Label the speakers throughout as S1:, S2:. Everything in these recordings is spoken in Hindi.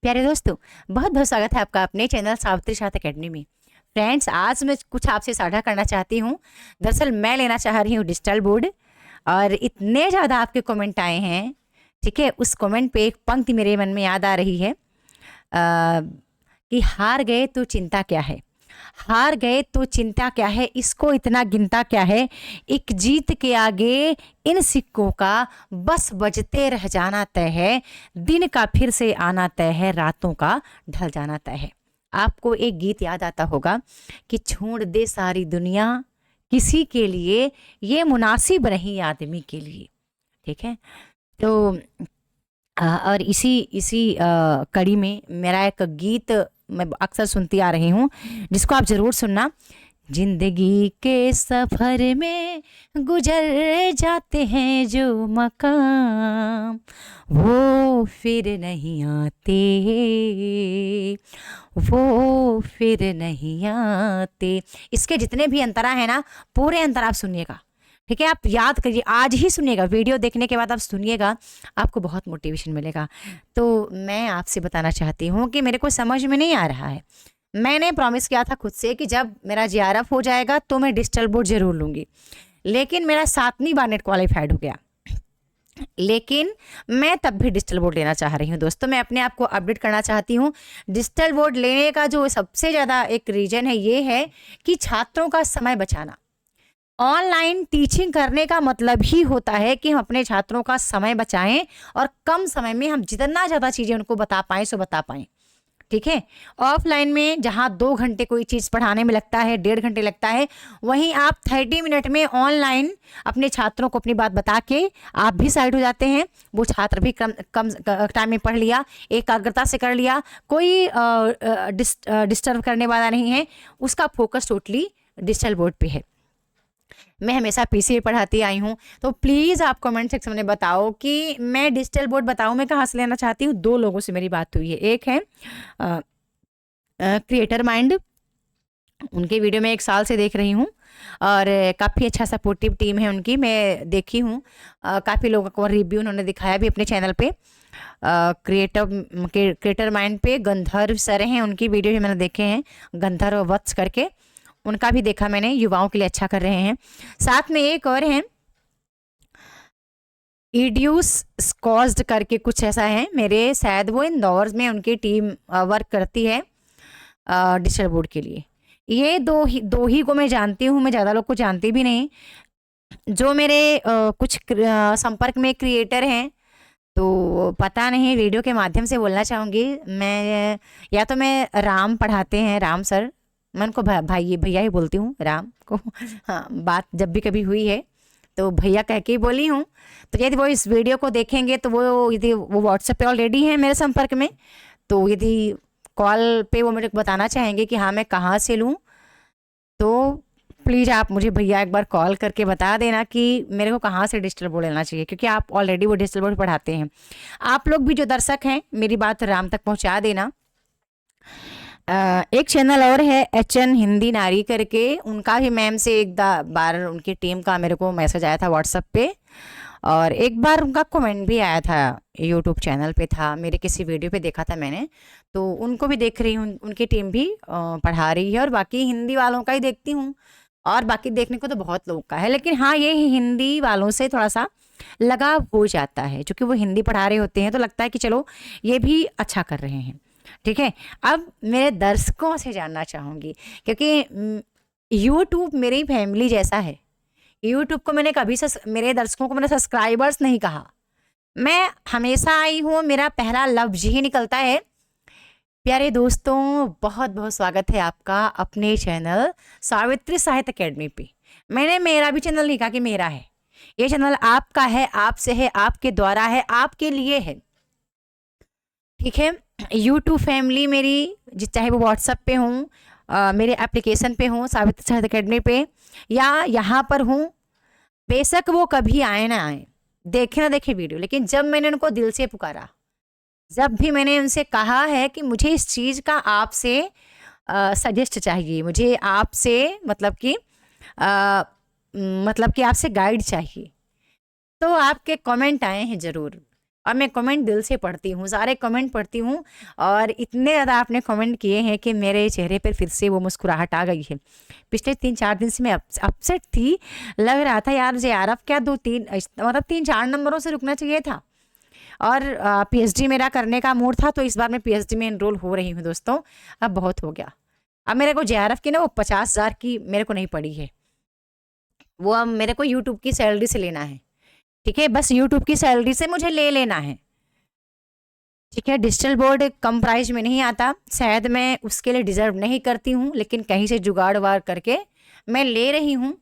S1: प्यारे दोस्तों, बहुत बहुत स्वागत है आपका अपने चैनल सावित्री साथ अकेडमी में। फ्रेंड्स, आज मैं कुछ आपसे साझा करना चाहती हूँ। दरअसल मैं लेना चाह रही हूँ डिजिटल बोर्ड, और इतने ज़्यादा आपके कमेंट आए हैं। ठीक है, उस कमेंट पे एक पंक्ति मेरे मन में याद आ रही है कि हार गए तो चिंता क्या है, हार गए तो चिंता क्या है, इसको इतना गिनता क्या है, एक जीत के आगे इन सिक्कों का बस बजते रह जाना तय है, दिन का फिर से आना तय है, रातों का ढल जाना तय है। आपको एक गीत याद आता होगा कि छोड़ दे सारी दुनिया किसी के लिए, ये मुनासिब नहीं आदमी के लिए। ठीक है, तो और इसी इसी कड़ी में मेरा एक गीत मैं अक्सर सुनती आ रही हूँ, जिसको आप ज़रूर सुनना। जिंदगी के सफ़र में गुजर जाते हैं जो मकाम, वो फिर नहीं आते, वो फिर नहीं आते। इसके जितने भी अंतरा है ना, पूरे अंतरा आप सुनिएगा। ठीक है, आप याद करिए, आज ही सुनिएगा, वीडियो देखने के बाद आप सुनिएगा, आपको बहुत मोटिवेशन मिलेगा। तो मैं आपसे बताना चाहती हूँ कि मेरे को समझ में नहीं आ रहा है। मैंने प्रॉमिस किया था खुद से कि जब मेरा जीआरएफ हो जाएगा तो मैं डिजिटल बोर्ड जरूर लूँगी, लेकिन मेरा 7वीं बार नेट क्वालिफाइड हो गया। लेकिन मैं तब भी डिजिटल बोर्ड लेना चाह रही हूँ दोस्तों। मैं अपने आप को अपडेट करना चाहती हूँ। डिजिटल बोर्ड लेने का जो सबसे ज़्यादा एक रीज़न है, ये है कि छात्रों का समय बचाना। ऑनलाइन टीचिंग करने का मतलब ही होता है कि हम अपने छात्रों का समय बचाएं और कम समय में हम जितना ज़्यादा चीज़ें उनको बता पाएं सो बता पाएं। ठीक है, ऑफलाइन में जहां 2 घंटे कोई चीज़ पढ़ाने में लगता है, 1.5 घंटे लगता है, वहीं आप 30 मिनट में ऑनलाइन अपने छात्रों को अपनी बात बता के आप भी साइड हो जाते हैं। वो छात्र भी कम टाइम में पढ़ लिया, एकाग्रता से कर लिया, कोई डिस्टर्ब करने वाला नहीं है, उसका फोकस टोटली डिजिटल बोर्ड पे है। मैं हमेशा पीसी पे पढ़ाती आई हूँ, तो प्लीज़ आप कमेंट सेक्शन में बताओ कि मैं डिजिटल बोर्ड बताऊँ मैं कहाँ से लेना चाहती हूँ। 2 लोगों से मेरी बात हुई है। एक है क्रिएटर माइंड, उनके वीडियो में 1 साल से देख रही हूँ और काफ़ी अच्छा सपोर्टिव टीम है उनकी, मैं देखी हूँ। काफ़ी लोगों को रिव्यू उन्होंने दिखाया भी अपने चैनल पे। क्रिएटर माइंड पे गंधर्व सर हैं, उनकी वीडियो भी मैंने देखे हैं, गंधर्व वत्स करके, उनका भी देखा मैंने, युवाओं के लिए अच्छा कर रहे हैं। साथ में एक और हैं, ईड्यूस स्कॉज्ड करके कुछ ऐसा है, मेरे शायद वो इंदौर में उनकी टीम वर्क करती है डिजिटल बोर्ड के लिए। ये दो ही को मैं जानती हूँ, मैं ज़्यादा लोग को जानती भी नहीं। जो मेरे कुछ संपर्क में क्रिएटर हैं, तो पता नहीं, वीडियो के माध्यम से बोलना चाहूँगी मैं, या तो मैं राम पढ़ाते हैं, राम सर, मैं उनको भाई भैया ही बोलती हूँ राम को। हाँ, बात जब भी कभी हुई है तो भैया कह के ही बोली हूँ। तो यदि वो इस वीडियो को देखेंगे तो वो, यदि वो व्हाट्सएप पे ऑलरेडी हैं मेरे संपर्क में, तो यदि कॉल पे वो मेरे को बताना चाहेंगे कि हाँ मैं कहाँ से लूँ, तो प्लीज़ आप मुझे भैया एक बार कॉल करके बता देना कि मेरे को कहाँ से डिजिटल बोर्ड लेना चाहिए, क्योंकि आप ऑलरेडी वो डिजिटल बोर्ड पढ़ाते हैं। आप लोग भी जो दर्शक हैं, मेरी बात राम तक पहुँचा देना। एक चैनल और है HN हिंदी नारी करके, उनका भी मैम से एक बार उनकी टीम का मेरे को मैसेज आया था व्हाट्सएप पे, और एक बार उनका कमेंट भी आया था, यूट्यूब चैनल पे था, मेरे किसी वीडियो पे देखा था मैंने, तो उनको भी देख रही हूँ, उनकी टीम भी पढ़ा रही है। और बाकी हिंदी वालों का ही देखती हूँ, और बाकी देखने को तो बहुत लोग का है, लेकिन हाँ ये हिंदी वालों से थोड़ा सा लगाव हो जाता है, क्योंकि वो हिंदी पढ़ा रहे होते हैं, तो लगता है कि चलो ये भी अच्छा कर रहे हैं। ठीक है, अब मेरे दर्शकों से जानना चाहूँगी, क्योंकि यूट्यूब मेरी फैमिली जैसा है। यूट्यूब को मैंने कभी मेरे दर्शकों को मैंने सब्सक्राइबर्स नहीं कहा, मैं हमेशा आई हूँ, मेरा पहला लफ्ज ही निकलता है। प्यारे दोस्तों, बहुत बहुत स्वागत है आपका अपने चैनल सावित्री साहित्य अकेडमी पे। मैंने मेरा भी चैनल नहीं कहा कि मेरा है, ये चैनल आपका है, आपसे है, आपके द्वारा है, आपके लिए है। ठीक है, यूट्यूब फैमिली मेरी, चाहे वो व्हाट्सएप पे हूँ, मेरे एप्लीकेशन पे हूँ सावित्री साहित्य अकेडमी पे, या यहाँ पर हूँ, बेशक वो कभी आए ना आए, देखे ना देखे वीडियो, लेकिन जब मैंने उनको दिल से पुकारा, जब भी मैंने उनसे कहा है कि मुझे इस चीज़ का आपसे सजेस्ट चाहिए, मुझे आपसे मतलब कि आपसे गाइड चाहिए, तो आपके कमेंट आए हैं ज़रूर। और मैं कमेंट दिल से पढ़ती हूँ, सारे कमेंट पढ़ती हूँ। और इतने ज़्यादा आपने कमेंट किए हैं कि मेरे चेहरे पर फिर से वो मुस्कुराहट आ गई है। पिछले 3-4 दिन से मैं अपसेट थी, लग रहा था यार JRF क्या 2-3 मतलब 3-4 नंबरों से रुकना चाहिए था। और PhD मेरा करने का मूड था, तो इस बार मैं PhD में एनरोल हो रही हूँ दोस्तों। अब बहुत हो गया। अब मेरे को JRF की ना वो 50,000 की मेरे को नहीं पड़ी है, वो अब मेरे को यूट्यूब की सैलरी से लेना है। ठीक है, बस यूट्यूब की सैलरी से मुझे ले लेना है। ठीक है, डिजिटल बोर्ड कम प्राइस में नहीं आता, शायद मैं उसके लिए डिजर्व नहीं करती हूँ, लेकिन कहीं से जुगाड़ वाड़ करके मैं ले रही हूँ।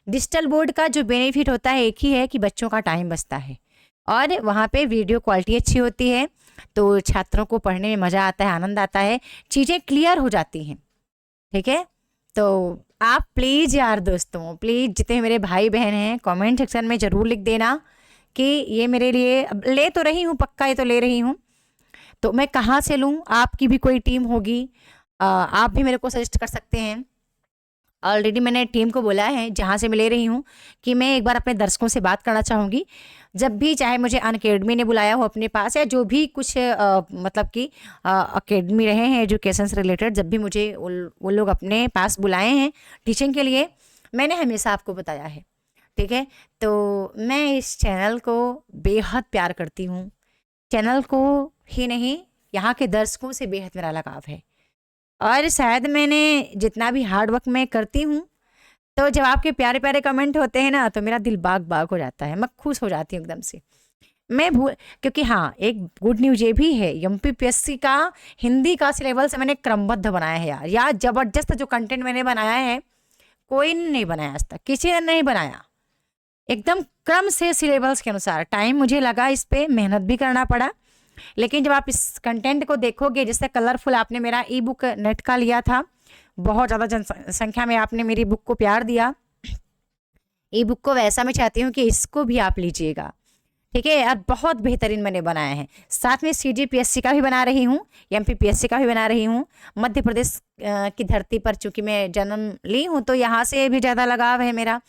S1: डिजिटल बोर्ड का जो बेनिफिट होता है एक ही है कि बच्चों का टाइम बचता है और वहाँ पे वीडियो क्वालिटी अच्छी होती है, तो छात्रों को पढ़ने में मज़ा आता है, आनंद आता है, चीज़ें क्लियर हो जाती हैं। ठीक है, तो आप प्लीज़ यार दोस्तों, प्लीज़ जितने मेरे भाई बहन हैं कमेंट सेक्शन में ज़रूर लिख देना कि ये मेरे लिए, अब ले तो रही हूँ पक्का, ये तो ले रही हूँ, तो मैं कहाँ से लूँ। आपकी भी कोई टीम होगी, आप भी मेरे को सजेस्ट कर सकते हैं। ऑलरेडी मैंने टीम को बोला है जहाँ से मैं ले रही हूँ कि मैं एक बार अपने दर्शकों से बात करना चाहूँगी। जब भी चाहे मुझे अनअकैडमी ने बुलाया हो अपने पास, या जो भी कुछ मतलब कि अकेडमी रहे हैं एजुकेशन से रिलेटेड, जब भी मुझे वो लोग अपने पास बुलाए हैं टीचिंग के लिए, मैंने हमेशा आपको बताया है। ठीक है, तो मैं इस चैनल को बेहद प्यार करती हूँ। चैनल को ही नहीं, यहाँ के दर्शकों से बेहद मेरा लगाव है। और शायद मैंने जितना भी हार्ड वर्क मैं करती हूँ, तो जब आपके प्यारे प्यारे कमेंट होते हैं ना, तो मेरा दिल बाग बाग हो जाता है, मैं खुश हो जाती हूँ एकदम से। मैं भूल, क्योंकि हाँ एक गुड न्यूज ये भी है, MPPSC का हिंदी का सिलेबस मैंने क्रमबद्ध बनाया है यार। यार जबरदस्त जो कंटेंट मैंने बनाया है, कोई नहीं बनाया आज तक, किसी ने नहीं बनाया, एकदम क्रम से सिलेबस के अनुसार। टाइम मुझे लगा, इस पर मेहनत भी करना पड़ा, लेकिन जब आप इस कंटेंट को देखोगे, जैसे कलरफुल आपने मेरा ई-बुक नेट का लिया था, बहुत ज़्यादा जनसंख्या में आपने मेरी बुक को प्यार दिया, ई-बुक को, वैसा मैं चाहती हूँ कि इसको भी आप लीजिएगा। ठीक है, और बहुत बेहतरीन मैंने बनाया है। साथ में CGPSC का भी बना रही हूँ, MPPSC का भी बना रही हूँ। मध्य प्रदेश की धरती पर चूँकि मैं जन्म ली हूँ, तो यहाँ से भी ज़्यादा लगाव है मेरा,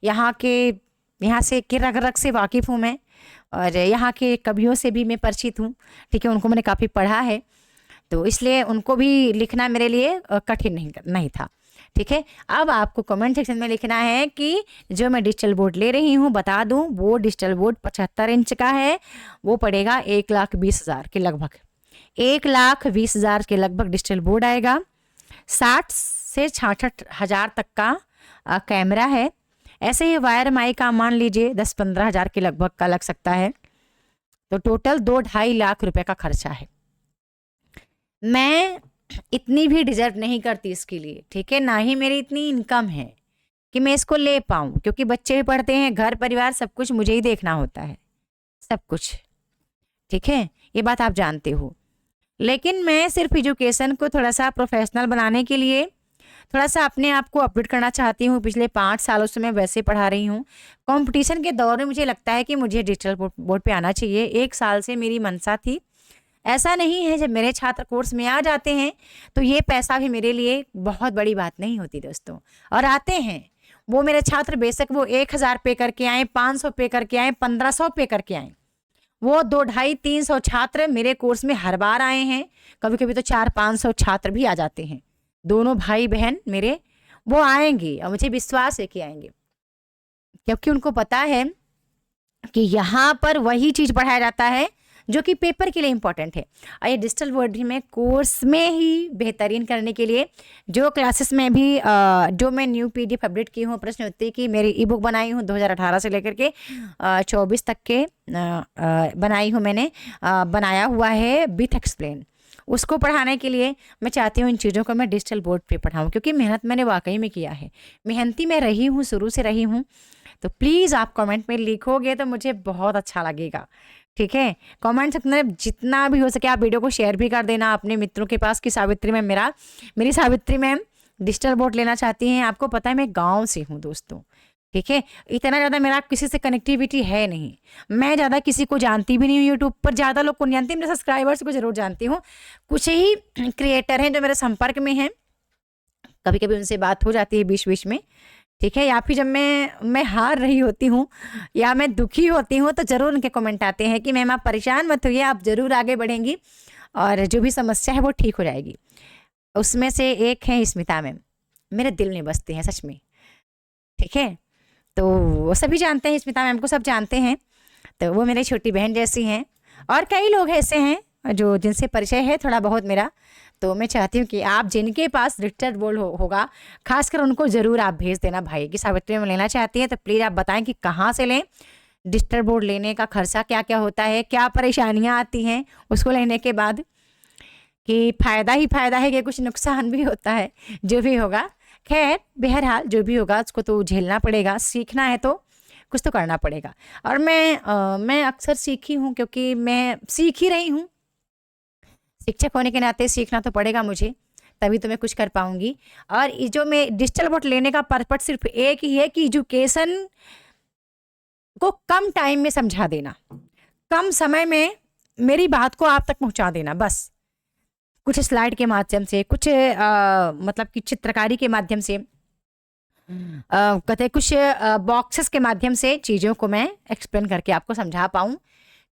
S1: यहाँ से के रग रग से वाकिफ़ हूँ मैं, और यहाँ के कवियों से भी मैं परिचित हूँ। ठीक है, उनको मैंने काफ़ी पढ़ा है, तो इसलिए उनको भी लिखना मेरे लिए कठिन नहीं था। ठीक है, अब आपको कमेंट सेक्शन में लिखना है कि जो मैं डिजिटल बोर्ड ले रही हूँ, बता दूँ वो डिजिटल बोर्ड 75 इंच का है, वो पड़ेगा 1,20,000 के लगभग, 1,20,000 के लगभग डिजिटल बोर्ड आएगा। 60 से 66 हज़ार तक का कैमरा है। ऐसे ही वायर माई का मान लीजिए 10-15 हज़ार के लगभग का लग सकता है, तो टोटल 2-2.5 लाख रुपए का खर्चा है। मैं इतनी भी डिजर्व नहीं करती इसके लिए, ठीक है, ना ही मेरी इतनी इनकम है कि मैं इसको ले पाऊँ, क्योंकि बच्चे भी पढ़ते हैं, घर परिवार सब कुछ मुझे ही देखना होता है, सब कुछ। ठीक है, ये बात आप जानते हो। लेकिन मैं सिर्फ एजुकेशन को थोड़ा सा प्रोफेशनल बनाने के लिए थोड़ा सा अपने आप को अपडेट करना चाहती हूँ। पिछले 5 सालों से मैं वैसे पढ़ा रही हूँ। कंपटीशन के दौर में मुझे लगता है कि मुझे डिजिटल बोर्ड पे आना चाहिए। 1 साल से मेरी मंशा थी। ऐसा नहीं है, जब मेरे छात्र कोर्स में आ जाते हैं तो ये पैसा भी मेरे लिए बहुत बड़ी बात नहीं होती दोस्तों। और आते हैं वो मेरे छात्र, बेशक वो 1,000 पे करके आए, 500 पे करके आए, 1,500 पे करके आए, वो 2-250-300 छात्र मेरे कोर्स में हर बार आए हैं। कभी कभी तो 400-500 छात्र भी आ जाते हैं। दोनों भाई बहन मेरे वो आएंगे और मुझे विश्वास है कि आएंगे, क्योंकि उनको पता है कि यहाँ पर वही चीज़ पढ़ाया जाता है जो कि पेपर के लिए इम्पॉर्टेंट है। और ये डिजिटल बोर्ड में कोर्स में ही बेहतरीन करने के लिए जो क्लासेस में भी जो मैं न्यू PDF अपडेट की हूँ, प्रश्न उत्तरी की मेरी ई-बुक बनाई हूँ 2018 से लेकर के 24 तक के बनाई हूँ मैंने, बनाया हुआ है विथ एक्सप्लेन। उसको पढ़ाने के लिए मैं चाहती हूँ इन चीज़ों को मैं डिजिटल बोर्ड पे पढ़ाऊँ, क्योंकि मेहनत मैंने वाकई में किया है, मेहनती मैं रही हूँ, शुरू से रही हूँ। तो प्लीज़ आप कमेंट में लिखोगे तो मुझे बहुत अच्छा लगेगा। ठीक है, कमेंट सेक्शन में जितना भी हो सके आप वीडियो को शेयर भी कर देना अपने मित्रों के पास कि सावित्री मैम मेरी सावित्री मैम डिजिटल बोर्ड लेना चाहती हैं। आपको पता है मैं गाँव से हूँ दोस्तों, ठीक है, इतना ज़्यादा मेरा किसी से कनेक्टिविटी है नहीं, मैं ज़्यादा किसी को जानती भी नहीं हूँ। यूट्यूब पर ज़्यादा लोग को नहीं जानती, मेरे सब्सक्राइबर्स को ज़रूर जानती हूँ, कुछ ही क्रिएटर हैं जो मेरे संपर्क में हैं, कभी कभी उनसे बात हो जाती है बीच बीच में। ठीक है, या फिर जब मैं हार रही होती हूँ या मैं दुखी होती हूँ तो ज़रूर उनके कमेंट आते हैं कि मैम आप परेशान मत होइए, आप ज़रूर आगे बढ़ेंगी और जो भी समस्या है वो ठीक हो जाएगी। उसमें से एक है स्मिता मैम, मेरे दिल में बसती हैं सच में। ठीक है, तो वो सभी जानते हैं, स्मिता मैम को सब जानते हैं, तो वो मेरी छोटी बहन जैसी हैं। और कई लोग ऐसे हैं जो जिनसे परिचय है थोड़ा बहुत मेरा, तो मैं चाहती हूँ कि आप जिनके पास डिजिटल बोर्ड होगा, खासकर उनको ज़रूर आप भेज देना भाई कि सावित्री में लेना चाहती है, तो प्लीज़ आप बताएं कि कहाँ से लें, डिजिटल बोर्ड लेने का खर्चा क्या क्या होता है, क्या परेशानियाँ आती हैं उसको लेने के बाद, कि फ़ायदा ही फ़ायदा है कि कुछ नुकसान भी होता है, जो भी होगा। खैर बहरहाल जो भी होगा उसको तो झेलना पड़ेगा, सीखना है तो कुछ तो करना पड़ेगा। और मैं अक्सर सीखी हूँ क्योंकि मैं सीख ही रही हूँ, शिक्षक होने के नाते सीखना तो पड़ेगा मुझे, तभी तो मैं कुछ कर पाऊँगी। और ये जो मैं डिजिटल बोर्ड लेने का पर्पस सिर्फ एक ही है कि एजुकेशन को कम टाइम में समझा देना, कम समय में मेरी बात को आप तक पहुँचा देना, बस कुछ स्लाइड के माध्यम से, कुछ मतलब कि चित्रकारी के माध्यम से, कहते हैं कुछ बॉक्सेस के माध्यम से चीज़ों को मैं एक्सप्लेन करके आपको समझा पाऊँ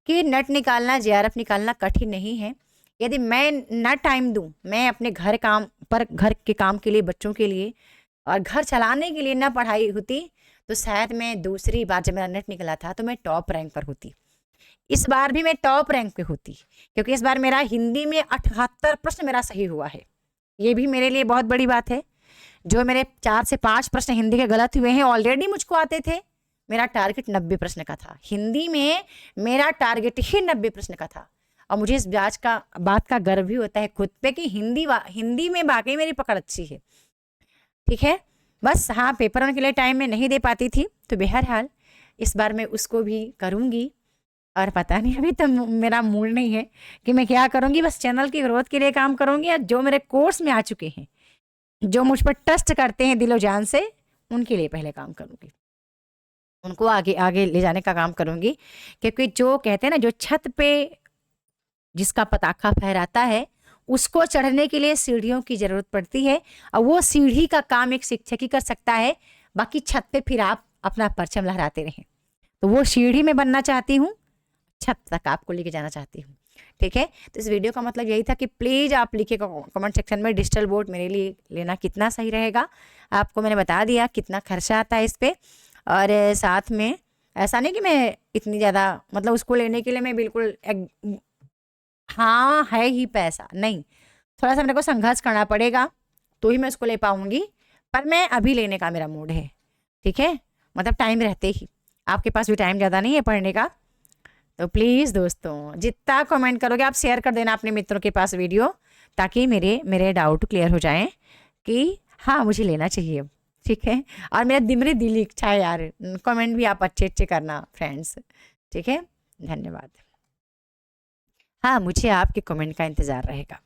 S1: कि नट निकालना, जेआरएफ निकालना कठिन नहीं है। यदि मैं न टाइम दूँ, मैं अपने घर के काम के लिए, बच्चों के लिए और घर चलाने के लिए न पढ़ाई होती, तो शायद मैं दूसरी बार जब मेरा नेट निकला था तो मैं टॉप रैंक पर होती। इस बार भी मैं टॉप रैंक पे होती, क्योंकि इस बार मेरा हिंदी में 78 प्रश्न मेरा सही हुआ है। ये भी मेरे लिए बहुत बड़ी बात है। जो मेरे 4 से 5 प्रश्न हिंदी के गलत हुए हैं, ऑलरेडी मुझको आते थे। मेरा टारगेट 90 प्रश्न का था, हिंदी में मेरा टारगेट ही 90 प्रश्न का था। और मुझे इस बात का गर्व भी होता है खुद पे कि हिंदी में वाकई मेरी पकड़ अच्छी है। ठीक है, बस हाँ, पेपरों के लिए टाइम में नहीं दे पाती थी, तो बहरहाल इस बार मैं उसको भी करूँगी। और पता नहीं, अभी तो मेरा मूड नहीं है कि मैं क्या करूँगी, बस चैनल की ग्रोथ के लिए काम करूँगी। और जो मेरे कोर्स में आ चुके हैं, जो मुझ पर ट्रस्ट करते हैं दिलो जान से, उनके लिए पहले काम करूँगी, उनको आगे आगे ले जाने का काम करूँगी। क्योंकि जो कहते हैं ना, जो छत पे जिसका पताखा फहराता है, उसको चढ़ने के लिए सीढ़ियों की ज़रूरत पड़ती है, और वो सीढ़ी का काम एक शिक्षक ही कर सकता है। बाकी छत पे फिर आप अपना परचम लहराते रहें। तो वो सीढ़ी में बनना चाहती हूँ, छत तक आपको लेके जाना चाहती हूँ। ठीक है, तो इस वीडियो का मतलब यही था कि प्लीज़ आप लिखिए कमेंट सेक्शन में डिजिटल बोर्ड मेरे लिए लेना कितना सही रहेगा। आपको मैंने बता दिया कितना खर्चा आता है इस पर। और साथ में ऐसा नहीं कि मैं इतनी ज़्यादा, मतलब उसको लेने के लिए मैं बिल्कुल हाँ है ही पैसा नहीं, थोड़ा सा मेरे को संघर्ष करना पड़ेगा तो ही मैं उसको ले पाऊँगी। पर मैं अभी लेने का मेरा मूड है। ठीक है, मतलब टाइम रहते ही, आपके पास भी टाइम ज़्यादा नहीं है पढ़ने का, तो प्लीज़ दोस्तों जितना कमेंट करोगे आप शेयर कर देना अपने मित्रों के पास वीडियो, ताकि मेरे डाउट क्लियर हो जाएं कि हाँ मुझे लेना चाहिए। ठीक है, और मेरी दिल की इच्छा है यार, कमेंट भी आप अच्छे अच्छे करना फ्रेंड्स। ठीक है, धन्यवाद। हाँ, मुझे आपके कमेंट का इंतज़ार रहेगा।